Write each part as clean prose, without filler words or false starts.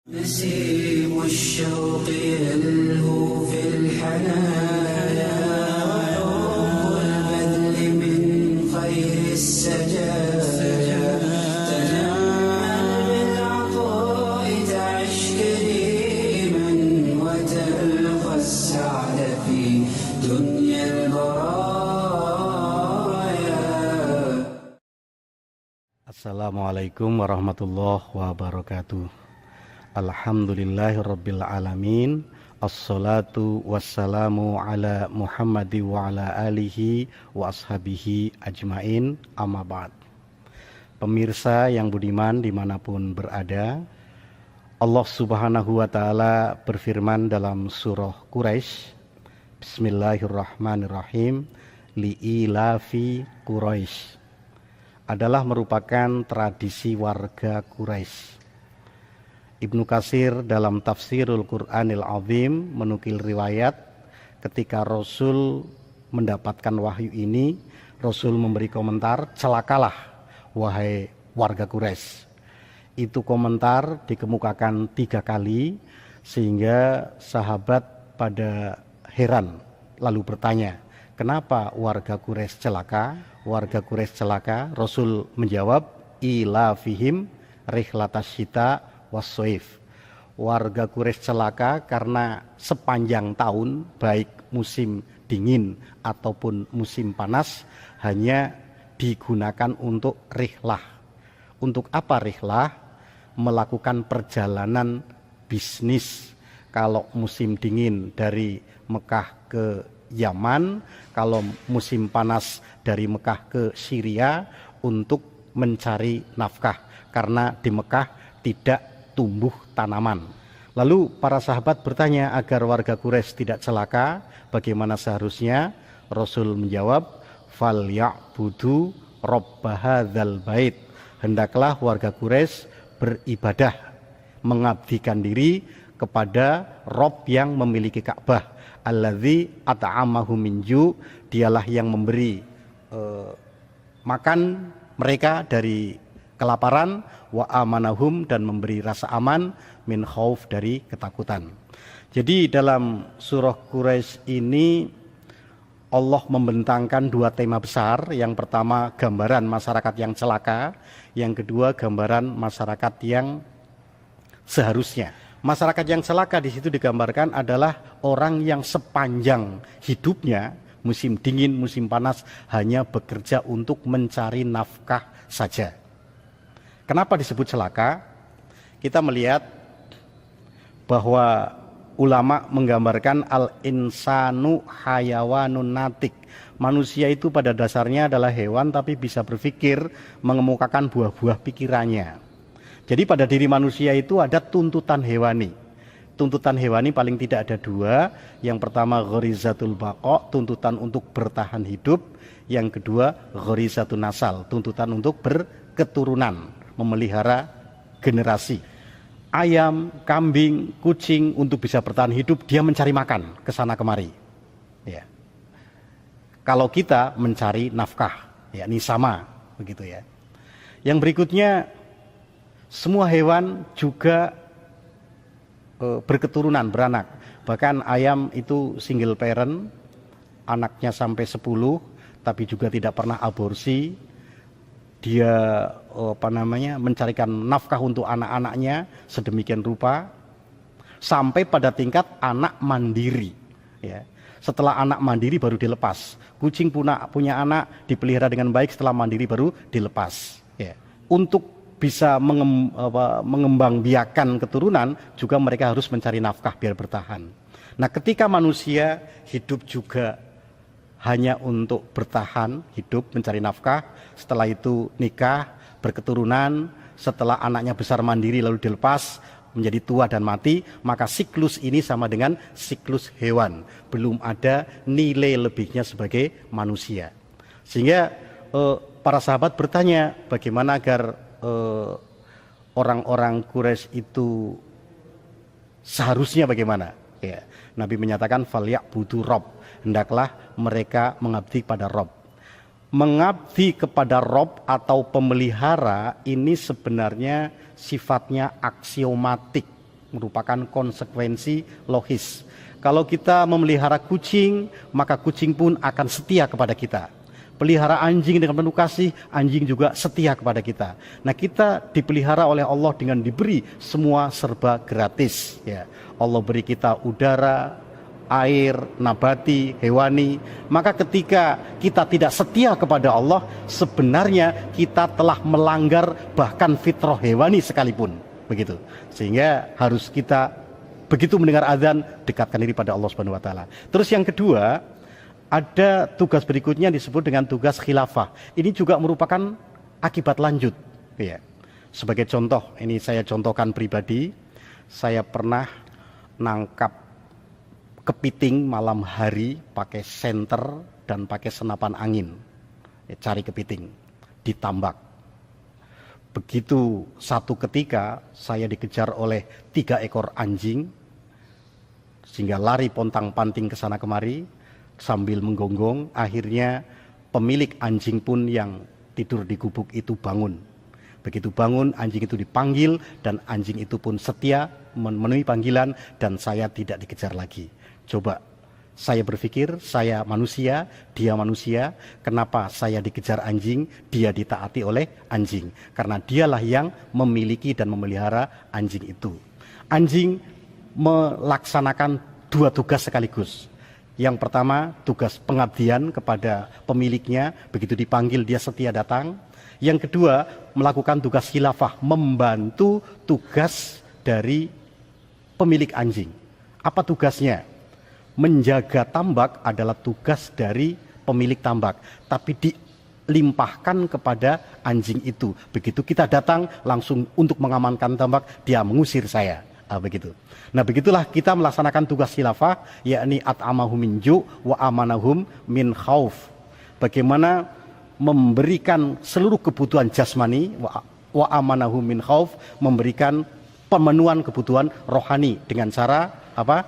نسيم الشوق يلهو في الحنايا وعروق البذل من خير السجايا تنعم بالعطاء تعش كريما وتلقى السعد في دنيا البرايا. Assalamualaikum warahmatullahi wabarakatuh. Alhamdulillahirabbil alamin. Assalatu wassalamu ala Muhammadi wa ala alihi wa ashabihi ajmain. Amma ba'd. Pemirsa yang budiman dimanapun berada, Allah subhanahu wa ta'ala berfirman dalam surah Quraisy, Bismillahirrahmanirrahim, li'ilafi Quraisy, adalah merupakan tradisi warga Quraisy. Ibnu Katsir dalam Tafsirul Qur'anil Azim menukil riwayat ketika Rasul mendapatkan wahyu ini, Rasul memberi komentar, celakalah wahai warga Quraisy. Itu komentar dikemukakan 3 kali sehingga sahabat pada heran lalu bertanya, kenapa warga Quraisy celaka? Warga Quraisy celaka, Rasul menjawab, ila fihim rihlatas syita wassoif. Warga Quraisy celaka karena sepanjang tahun, baik musim dingin ataupun musim panas, hanya digunakan untuk rihlah. Untuk apa rihlah? Melakukan perjalanan bisnis. Kalau musim dingin dari Mekah ke Yaman, kalau musim panas dari Mekah ke Syria untuk mencari nafkah, karena di Mekah tidak tumbuh tanaman. Lalu para sahabat bertanya, agar warga Quraisy tidak celaka, bagaimana seharusnya? Rasul menjawab, falya'budu rabb hadzal bait. Hendaklah warga Quraisy beribadah, mengabdikan diri kepada Rabb yang memiliki Ka'bah, alladzi at'amahum min ju', dialah yang memberi makan mereka dari kelaparan, wa amanahum, dan memberi rasa aman, min khauf, dari ketakutan. Jadi dalam surah Quraisy ini Allah membentangkan 2 tema besar. Yang pertama gambaran masyarakat yang celaka, yang kedua gambaran masyarakat yang seharusnya. Masyarakat yang celaka di situ digambarkan adalah orang yang sepanjang hidupnya, musim dingin, musim panas, hanya bekerja untuk mencari nafkah saja. Kenapa disebut celaka? Kita melihat bahwa ulama menggambarkan al-insanu hayawanun natik. Manusia itu pada dasarnya adalah hewan tapi bisa berpikir, mengemukakan buah-buah pikirannya. Jadi pada diri manusia itu ada tuntutan hewani. Tuntutan hewani paling tidak ada 2. Yang pertama ghorizatul baqa, tuntutan untuk bertahan hidup. Yang kedua ghorizatun nasal, tuntutan untuk berketurunan, memelihara generasi. Ayam, kambing, kucing untuk bisa bertahan hidup, dia mencari makan ke sana kemari. Ya. Kalau kita mencari nafkah, ya ini sama begitu ya. Yang berikutnya, semua hewan juga berketurunan, beranak. Bahkan ayam itu single parent, anaknya sampai 10, tapi juga tidak pernah aborsi. Dia mencarikan nafkah untuk anak-anaknya sedemikian rupa sampai pada tingkat anak mandiri. Ya. Setelah anak mandiri baru dilepas. Kucing punya anak, dipelihara dengan baik, setelah mandiri baru dilepas. Ya. Untuk bisa mengembangbiakan keturunan juga mereka harus mencari nafkah biar bertahan. Nah, ketika manusia hidup juga hanya untuk bertahan hidup, mencari nafkah, setelah itu nikah, berketurunan, setelah anaknya besar mandiri lalu dilepas menjadi tua dan mati, maka siklus ini sama dengan siklus hewan, belum ada nilai lebihnya sebagai manusia. Sehingga para sahabat bertanya, bagaimana agar orang-orang Quraisy itu seharusnya bagaimana? Ya, Nabi menyatakan falya'budu rabb, hendaklah mereka mengabdi pada Rabb. Mengabdi kepada Rabb atau pemelihara ini sebenarnya sifatnya aksiomatik, merupakan konsekuensi logis. Kalau kita memelihara kucing, maka kucing pun akan setia kepada kita. Pelihara anjing dengan penuh kasih, anjing juga setia kepada kita. Nah, kita dipelihara oleh Allah dengan diberi semua serba gratis. Ya, Allah beri kita udara, air, nabati, hewani. Maka ketika kita tidak setia kepada Allah, sebenarnya kita telah melanggar bahkan fitrah hewani sekalipun. Begitu. Sehingga harus kita begitu mendengar azan, dekatkan diri pada Allah Subhanahu wa taala. Terus yang kedua, ada tugas berikutnya disebut dengan tugas khilafah. Ini juga merupakan akibat lanjut. Ya. Sebagai contoh, ini saya contohkan pribadi, saya pernah nangkap kepiting malam hari pakai senter dan pakai senapan angin. Ya, cari kepiting di tambak. Begitu satu ketika saya dikejar oleh 3 ekor anjing, sehingga lari pontang-panting ke sana kemari sambil menggonggong. Akhirnya pemilik anjing pun yang tidur di gubuk itu bangun. Begitu bangun, anjing itu dipanggil dan anjing itu pun setia memenuhi panggilan dan saya tidak dikejar lagi. Coba saya berpikir, saya manusia, dia manusia, kenapa saya dikejar anjing, dia ditaati oleh anjing? Karena dialah yang memiliki dan memelihara anjing itu. Anjing melaksanakan 2 tugas sekaligus. Yang pertama, tugas pengabdian kepada pemiliknya, begitu dipanggil dia setia datang. Yang kedua, melakukan tugas khilafah, membantu tugas dari pemilik anjing. Apa tugasnya? Menjaga tambak adalah tugas dari pemilik tambak, tapi dilimpahkan kepada anjing itu. Begitu kita datang langsung untuk mengamankan tambak, dia mengusir saya. Begitu. Nah, begitulah kita melaksanakan tugas khilafah, yakni at'amahum min ju' wa amanahum min khauf. Bagaimana memberikan seluruh kebutuhan jasmani wa amanahum min khauf, memberikan pemenuhan kebutuhan rohani dengan cara apa?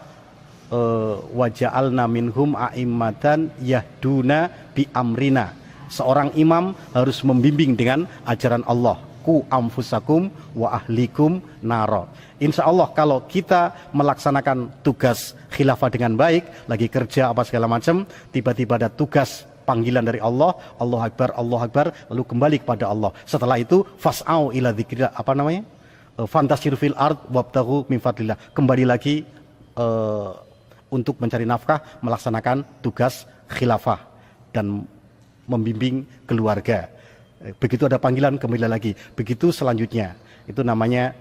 Waja'alna minhum a'immatan yahduna bi amrina. Seorang imam harus membimbing dengan ajaran Allah. Ku anfusakum wa ahlikum naro. Insya Allah kalau kita melaksanakan tugas khilafah dengan baik, lagi kerja apa segala macam, tiba-tiba ada tugas panggilan dari Allah, Allah Akbar, lalu kembali kepada Allah. Setelah itu fas'au ila dzikrillah, fantasiru fil ard wabtaghu min fadlillah. Kembali lagi untuk mencari nafkah, melaksanakan tugas khilafah dan membimbing keluarga. Begitu ada panggilan, kembali lagi. Begitu selanjutnya, itu namanya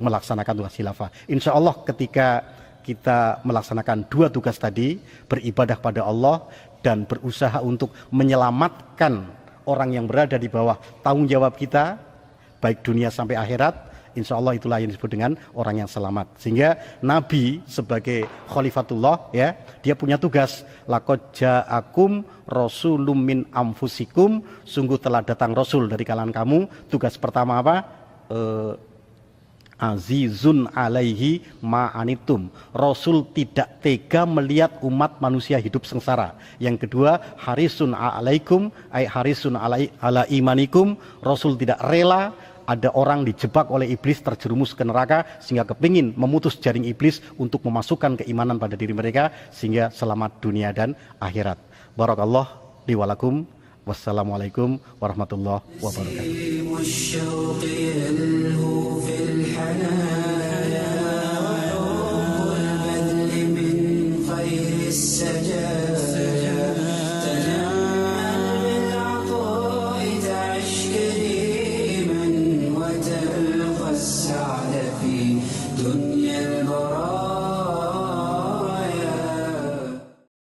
melaksanakan tugas khilafah. Insya Allah ketika kita melaksanakan 2 tugas tadi, beribadah pada Allah dan berusaha untuk menyelamatkan orang yang berada di bawah tanggung jawab kita, baik dunia sampai akhirat, insya Allah itulah yang disebut dengan orang yang selamat. Sehingga Nabi sebagai khalifatullah, ya, dia punya tugas. Laqad ja'akum rasulun min anfusikum, sungguh telah datang rasul dari kalangan kamu. Tugas pertama apa? Azizun alaihi ma'anitum. Rasul tidak tega melihat umat manusia hidup sengsara. Yang kedua, harisun alaikum, ay harisun ala imanikum. Rasul tidak rela ada orang dijebak oleh iblis, terjerumus ke neraka, sehingga kepingin memutus jaring iblis untuk memasukkan keimanan pada diri mereka, sehingga selamat dunia dan akhirat. Barakallah li wa lakum. Wassalamualaikum warahmatullahi wabarakatuh.